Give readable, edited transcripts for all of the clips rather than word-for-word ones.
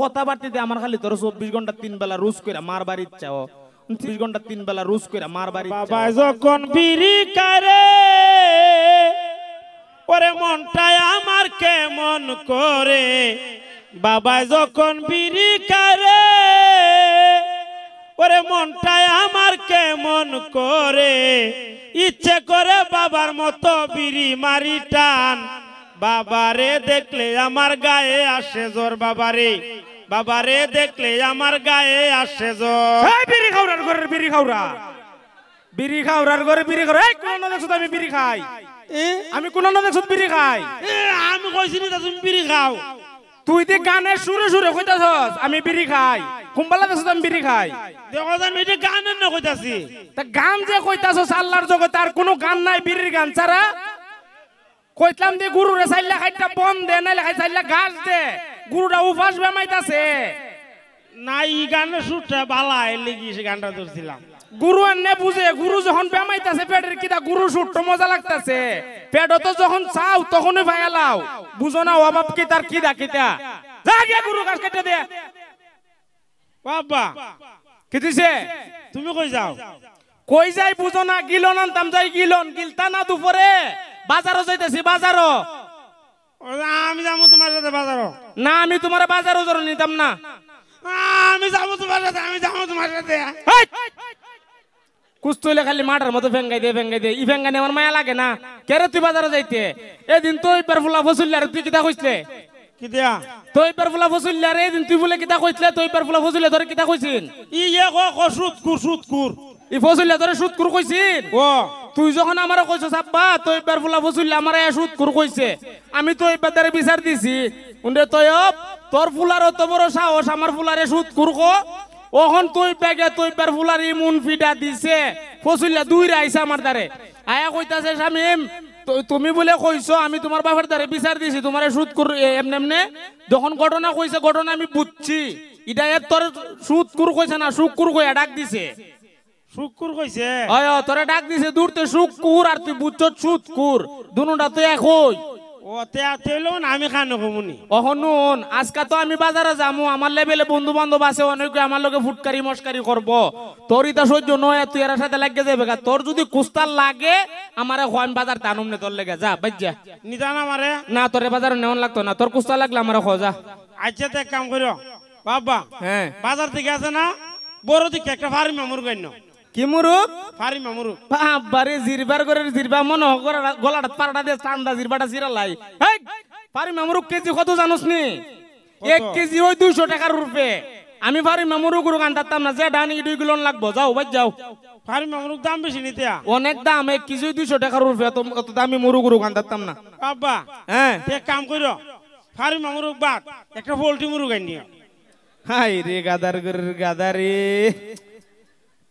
কথাবার্তাতে আমার খালি তোর 24 ঘন্টা 3 বেলা রোজ কইরা মারবার ইচ্ছা ও 30 ঘন্টা 3 বেলা রোজ কইরা মারবার ইচ্ছা বাবা যখন বিড়ি করে ওরে মনটাই আমার কেমন করে বাবা যখন বিড়ি করে ওরে মনটাই আমার কেমন করে ইচ্ছে করে বাবার মতো বিড়ি মারি টান বাবারে দেখলে আমার গায়ে আসে জ্বর বাবারে দেখলে আমার গায়ে আসে জ্বর বিড়ি খাওরার ঘরের বিড়ি খাওরার ঘরে বিড়ি খাওয়া এই কোন দেখছ আমি বিড়ি খাই আমি কোন দেখছ বিড়ি খাই আমি কইছি না তুমি বিড়ি খাও তুই যে গানের সুরে সুরে কইতাছস আমি বিড়ি খাই কুম্বালা দেখছ আমি বিড়ি খাই দেখো আমি এটা গানের না কইতাছি তা গান যে কইতাছস আল্লাহর জগতে আর কোনো গান নাই বিড়ির গান ছাড়া কইতলাম যে গুরুরে চাইলা খাইটা বন দে নাইলে খাই চাইলা গাছ দে গুরুটা উপাস বেমাইতাছে না এই গানের সুরটা বালা এলে কি সে গানটা ধরছিলাম গুরু আন্নে বুঝে গুরু যখন বেমাইতাছে পেটের কিটা গুরু সুরটা মজা লাগতাছে পেট তো যখন চাও তখনই ভায়ালাও বুঝো না অভাব কি তার কিদা কিটা যা গিয়া গুরু গাছ কেটে দে বাবা কি দিছে তুমি কই যাও কই যাই বুঝো না গিলন আনতাম যাই গিলন গিলতা না দুপুরে বাজারও যাইতেছি বাজারও আমি যাবো তোমার সাথে বাজারও না আমি তোমার বাজারও জন্য নিতাম না আমি যাবো তোমার সাথে কুস্তইলে খালি মাটার মতো ফেঙ্গাই দে ই ফেঙ্গাই আমার মায়া লাগে না কেরে তুই বাজারে যাইতে এদিন তো ইপার ফুলা ফসুল্লি আর তুই কিতা কইছলে কি দিয়া তো ইপার ফুলা ফসুল্লি আর এদিন তুই বলে কিতা কইছলে তো ইপার ফুলা ফসুল্লি ধরে কিতা কইছিন সুৎকুর ই ফসুল্লি ধরে সুৎকুর কইছিন ও তুই যখন আমারে কইছস আব্বা তো ইপার ফুলা ফসুল্লি আমারে সুৎকুর কইছে আমি তো ইপার দ্বারে বিচার দিছি উন্ডে তয়ব তোর ফুলার অত বড় সাহস আমার ফুলারে সুৎকুর কো ওহন তুই ব্যাগে তুই পার ফুলার ইমুন ফিডা দিছে ফসুল্লা দুই রাইছে আমার দ্বারে আয়া কইতাছে শামিম তুমি বলে কইছো আমি তোমার বাবার দ্বারে বিচার দিছি তোমারে সুদ কর এমনে এমনে যখন ঘটনা কইছে ঘটনা আমি বুঝছি এটা এর তোর সুদ কুর কইছে না শুকুর কইয়া ডাক দিছে শুকুর কইছে আয় তোরে ডাক দিছে দূরতে শুকুর আর তুই বুঝছস সুদকুর দুনোটা তো একই ও তেলো না আমি খানো কমুনি অহনুন আজকে তো আমি বাজারে যামু আমার লেভেলে বন্ধু বান্ধব আছে অনেক আমার লগে ফুটকারি মস্কারি করব তোর ইতা সহ্য নয় তুই এর সাথে লাগিয়ে যাবে তোর যদি কুস্তার লাগে আমারে হন বাজার টানুম নে তোর লেগে যা বাজ্জা নিদান আমারে না তোরে বাজারে নেওয়ান লাগতো না তোর কুস্তা লাগলে আমারে খো যা আচ্ছা তো এক কাম করো বাবা হ্যাঁ বাজার থেকে আছে না বড় দিকে একটা ফার্মি মামুর গাইন কি মুরুক ফার্মি মামুর বাবারে জিরবার করে জিরবা মন হকরা গলাটা পাড়া দিয়ে চান্দা জিরবাটা জিরালাই এই ফার্মি মামুরুক কেজি কত জানোস নি 1 কেজি ওই 200 টাকার রূপে আমি ফার্মি মামুরুক গুরু কান্তাম না যে ডানি 2 কিলো লাগবো যাও বাজ যাও ফার্মি মামুরুক দাম বেশি নিতে অনেক দাম 1 কেজি 200 টাকার রূপে অত দামি মুরু গুরু কান্তাম না বাবা হ্যাঁ এক কাম করো ফার্মি মামুরুক বাদ একটা পোল্ট্রি মুরুগ গাইন নিও হাই রে গাদারে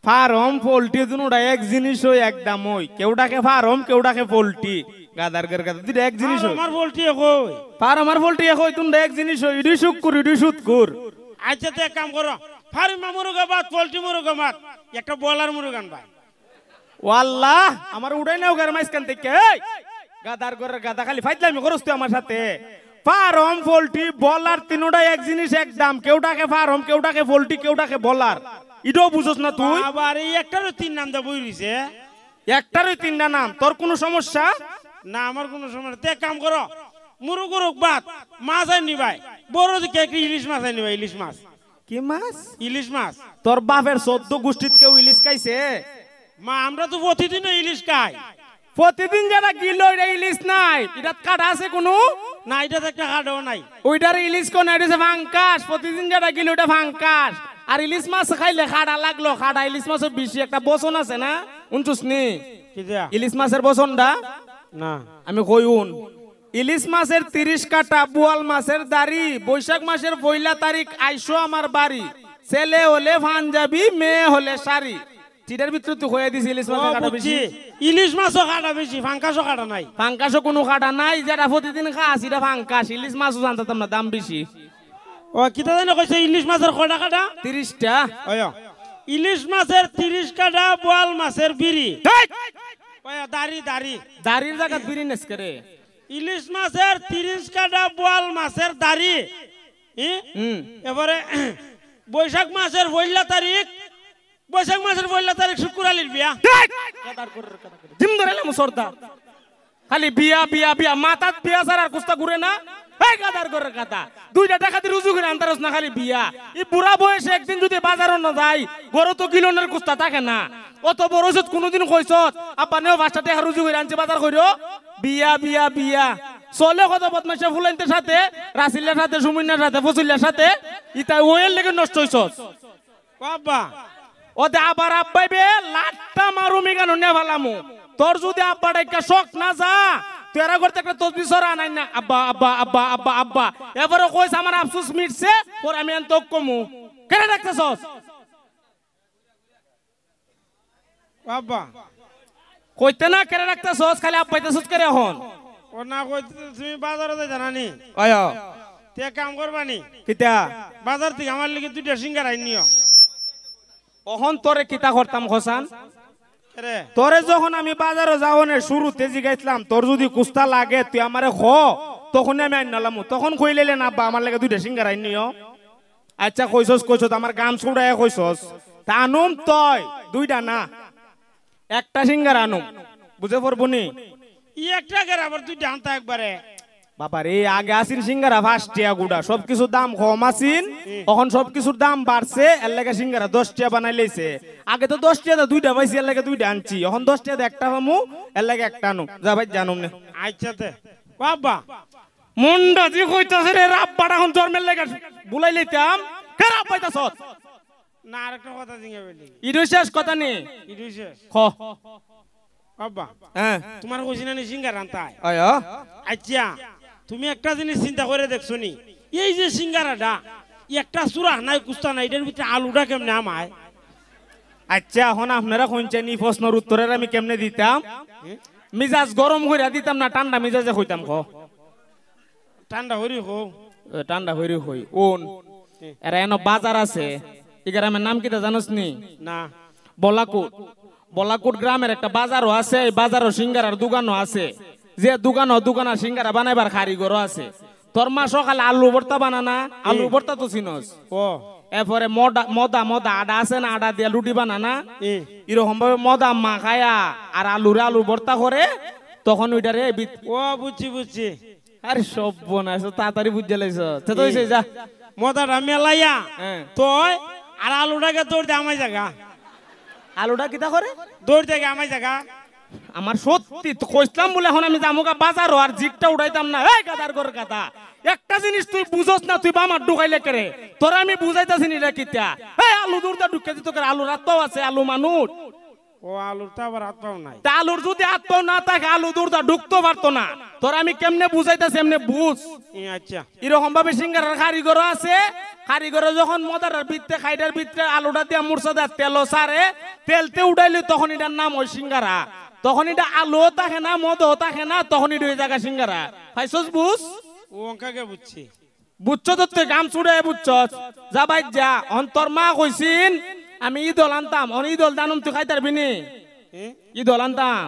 ফার্ম পোল্ট্রি দুটোটা এক জিনিস হই একদম হই কেউটাকে ফার্ম কেউটাকে পোল্ট্রি গাদার দুটো এক জিনিস হই আমার পোল্ট্রি কই ফার্ম আর পোল্ট্রি হই দুটো এক জিনিস হই ইডি শুকুর ইডি সুদকুর আচ্ছা তো এক কাম করো ফার্মি মামুরুগ বাদ পোল্ট্রি মুরুগ বাদ একটা বলার মুরুগ আনবা ওয়াল্লাহ আমার উড়াই নাও গার মাইস কান থেকে এই গাদার গাদা খালি ফাইজলামি করছ তুই আমার সাথে ফার্ম পোল্ট্রি বলার তিনটা এক জিনিস একদম কেউটাকে ফার্ম কেউটাকে পোল্ট্রি কেউটাকে বলার ইডো বুঝছ না তুই আবার এই একটারও 3 নাম দা বই রইছে একটারই 3টা নাম তোর কোনো সমস্যা না আমার কোনো সমস্যা তে কাম করো মুরুগুরুক বাদ মাছ আনি ভাই বড় দিকে একটা ইলিশ মাছ আনি ভাই ইলিশ মাছ কি মাছ ইলিশ মাছ তোর বাপের 14 গোষ্ঠীত কেউ ইলিশ খাইছে মা আমরা তো প্রতিদিন ইলিশ খাই প্রতিদিন যারা কিলো এটা ইলিশ নাই এটা কাটা আছে কোনো না এটা তো একটা কাটাও নাই ওইটার ইলিশ কোন এটা ভাঙ্কাস প্রতিদিন যারা কিলো এটা ভাঙ্কাস আর ইলিশ মাছ খাইলে খাড়া লাগলো খাড়া ইলিশ মাছের বেশি একটা বসন আছে না উনচুস নি কি দিয়া ইলিশ মাছের বসনটা না আমি কইউন ইলিশ মাছের 30 কাটা বোয়াল মাছের দাড়ি বৈশাখ মাসের 1 তারিখ আইসো আমার বাড়ি ছেলে হলে পাঞ্জাবি মেয়ে হলে শাড়ি চিটার ভিতরে তুই হয়ে দিস ইলিশ মাছের কাটা বেশি ইলিশ মাছও কাটা বেশি ফাঙ্কাসও কাটা নাই ফাঙ্কাসও কোনো কাটা নাই যেটা প্রতিদিন খাস এটা ফাঙ্কাস ইলিশ মাছও জানতাম না দাম বেশি ও কিতা জানো কইছে ইলিশ মাছের কয়টা কাটা 30টা ওয়া ইলিশ মাছের 30 কাটা বোয়াল মাছের বিড়ি ওয়া দাড়ি দাড়ির জায়গা বিড়ি নেস করে ইলিশ মাছের 30 কাটা বোয়াল মাছের দাড়ি এবারে বৈশাখ মাসের 1 তারিখ শুক্রালির বিয়া। জিম ধরেলাম সর্দার খালি বিয়া বিয়া বিয়া মাথাত বিয়া ছাড়া আর কুস্তা ঘুরে না। এই গাদার ঘরের কথা 2 টাকা দিয়ে রুজু করে আনতারস না খালি বিয়া। এই বুড়া বয়সে একদিন যদি বাজারও না যাই গরো তো কিলোনের কুস্তা থাকে না। অত বড় হইছত কোনোদিন কইছত আব্বা নেও 5 টাকা রুজু করে আনছে বাজার কইরো বিয়া বিয়া বিয়া চলে কত বদমাইশা ফুলাইন্তের সাথে রাসিলের সাথে সুমিনার সাথে ফসিলের সাথে ইতা ওয়েল লেগে নষ্ট হইছস বাবা। ওতে আবার আব্বাই বে লাট্টা মারু মিগানো নে ভালামু। তোর যদি আব্বা ডাইকা শখ না যা তুই এরা করতে একটা তসবিহ সরা আনাই না আব্বা আব্বা আব্বা আব্বা আব্বা এবারে কইস আমার আফসোস মিটছে পর আমি এন তো কমু কেন ডাকতেছস বাবা? কইতে না কেন ডাকতেছস খালি আব্বাইতেছস করে এখন ও না কইতে তুমি বাজারে যাই জানানি আয়া তে কাম করবানি কিতা বাজার থেকে আমার লাগি 2টা সিঙ্গারা আইনিও। ওহন তোরে কিতা করতাম খসান রে তোরে যখন আমি বাজারে যাওনের শুরুতে জিগাইছিলাম তোর যদি কুস্তা লাগে তুই আমারে খ তখন আমি আইনালাম তখন কইলেলে না আব্বা আমার লাগে 2টা সিঙ্গারা আইনিও। আচ্ছা কইছস কইছস আমার গাম ছুড়ায় কইছস তা আনুম তয় 2টা না 1টা সিঙ্গারা আনুম বুঝে পড়বো নি। একটা করে আবার 2টা আনতা একবারে বাবা রে আগে আসিন সিঙ্গারা 5 টাকা গুড়া সবকিছুর দাম কম আসিন এখন সবকিছুর দাম বাড়ছে এর লাগে সিঙ্গারা 10 টাকা বানাই লইছে। আগে তো 10 টাকা 2টা পাইছি এর লাগে 2টা আনছি এখন 10 টাকা 1টা পামু এর লাগে 1টা আনু যা ভাই জানুম না। আচ্ছা তে বাবা মুন্ডা জি কইতাছে রে রাব্বাটা এখন জন্মের লাগে বুলাই লইতাম কে রাব্বাইতাছ না আরেকটা কথা জিঙ্গা বলি ইডু শেষ কথা নে ইডিছে খ বাবা। হ্যাঁ তোমার কইছি না নি সিঙ্গারা আনতা। আয়া আচ্ছা তুমি একটা জিনিস চিন্তা করে দেখছো নি এই যে সিঙ্গারাটা একটা সুরা নাই কুস্তা নাই এটার ভিতরে আলুটা কেমনে আমায়? আচ্ছা এখন আপনারা কইছেন এই প্রশ্নের উত্তরের আমি কেমনে দিতাম মিজাজ গরম কইরা দিতাম না ঠান্ডা মিজাজে কইতাম খ ঠান্ডা হরি হো ঠান্ডা হইরে হই ওন এরা এনো বাজার আছে এই গ্রামের নাম কিটা জানোস নি? না বলাকুট বলাকুট গ্রামের একটা বাজারও আছে এই বাজারও সিঙ্গারার দোকানও আছে যে দোকান সিঙ্গারা বানাইবার কারিগরও আছে। তোর মা সকালে আলু ভর্তা বানানা আলু ভর্তা তো চিনস ও এরপরে মদা আডা আছে না আডা দিয়ে লুটি বানানা এ এরকম ভাবে মদা মাখায়া আর আলু ভর্তা করে তখন ওইটারে ও বুঝছি আরে সব বোনাইছ তাড়াতাড়ি বুঝে লাইছ তো হইছে যা মদাটা মেলাইয়া হ্যাঁ তোই আর আলুটাকে দৌড় দে আমায় জায়গা আলুটা কিটা করে দৌড় দে আমায় জায়গা। আমার সত্যি তো কইতাম বলে এখন আমি জামুকা বাজার আর জিকটা উড়াইতাম না। এই গাদার ঘর গাদা একটা জিনিস তুই বুঝস না তুই বামার ঢুকাইলে করে তোরা আমি বুঝাইতাছি নি রে কিতা। এই আলু দূরটা ঢুকে দিত করে আলু রাতও আছে আলু মানুষ ও আলুর তো আবার হাত পাও নাই তা আলুর যদি হাত পাও না থাকে আলু দূরটা ঢুকতে পারতো না। তোরা আমি কেমনে বুঝাইতাছি এমনি বুঝ। আচ্ছা এরকম ভাবে সিঙ্গারার কারিগর আছে কারিগরে যখন মদার ভিতরে খাইটার ভিতরে আলুটা দিয়ে মুরসা দেয় তেলও সারে তেলতে উঠাইলে তখন এটার নাম ওই সিঙ্গারা। তখন এটা আলুও থাকে না মদও থাকে না তখন এটা ওই জায়গা সিঙ্গারা পাইছস বুঝ। ও অঙ্কাকে বুঝছি বুঝছো তো তুই গাম ছুড়ে বুঝছস যা ভাই যা অন্তর মা কইছিন আমি ঈদল আনতাম অন ঈদল দানুম তুই খাইতে পারবি নি ঈদল আনতাম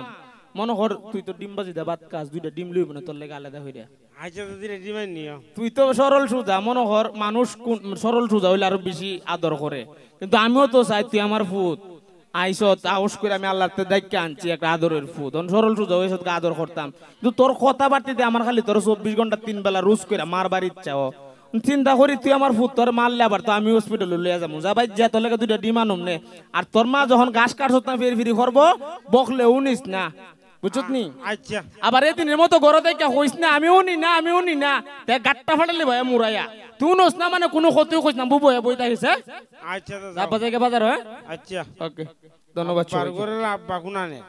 মনে কর তুই তো ডিম বাজি দে ভাত কাজ 2টা ডিম লইব না তোর লাগে আলাদা হইরা। আচ্ছা তো দিলে ডিমান্ড নিও তুই তো সরল সুজা মনে কর মানুষ সরল সুজা হইলে আরো বেশি আদর করে কিন্তু আমিও তো চাই তুই আমার ফুত আইসত আউস করে আমি আল্লাহর দায়িত্ব আনছি একটা আদরের ফুত সরল সুজা হয়ে আদর করতাম কিন্তু তোর কথা বাড়তিতে আমার খালি তোর 24 ঘন্টা 3 বেলা রুজ করে মারবার ইচ্ছা চিন্তা করি তুই আমার ফুট তোর মারলে আবার তো আমি হসপিটালে লইয়া যাবো যা ভাই যা তোর লেগে 2টা ডিম আনুম নে আর তোর মা যখন ঘাস কাটছত না ফিরি করবো বকলে উনিস না বুঝছত নি। আচ্ছা আবার এদিনের মতো গড় দেখে কইস না আমি উনি না তে গাট্টা ফাটালি ভাই মুরাইয়া তুই নস না মানে কোনো ক্ষতিও কইস না বুবু বই থাকিছে। আচ্ছা বাজার হয় আচ্ছা ওকে ধন্যবাদ। আব্বা গুনানে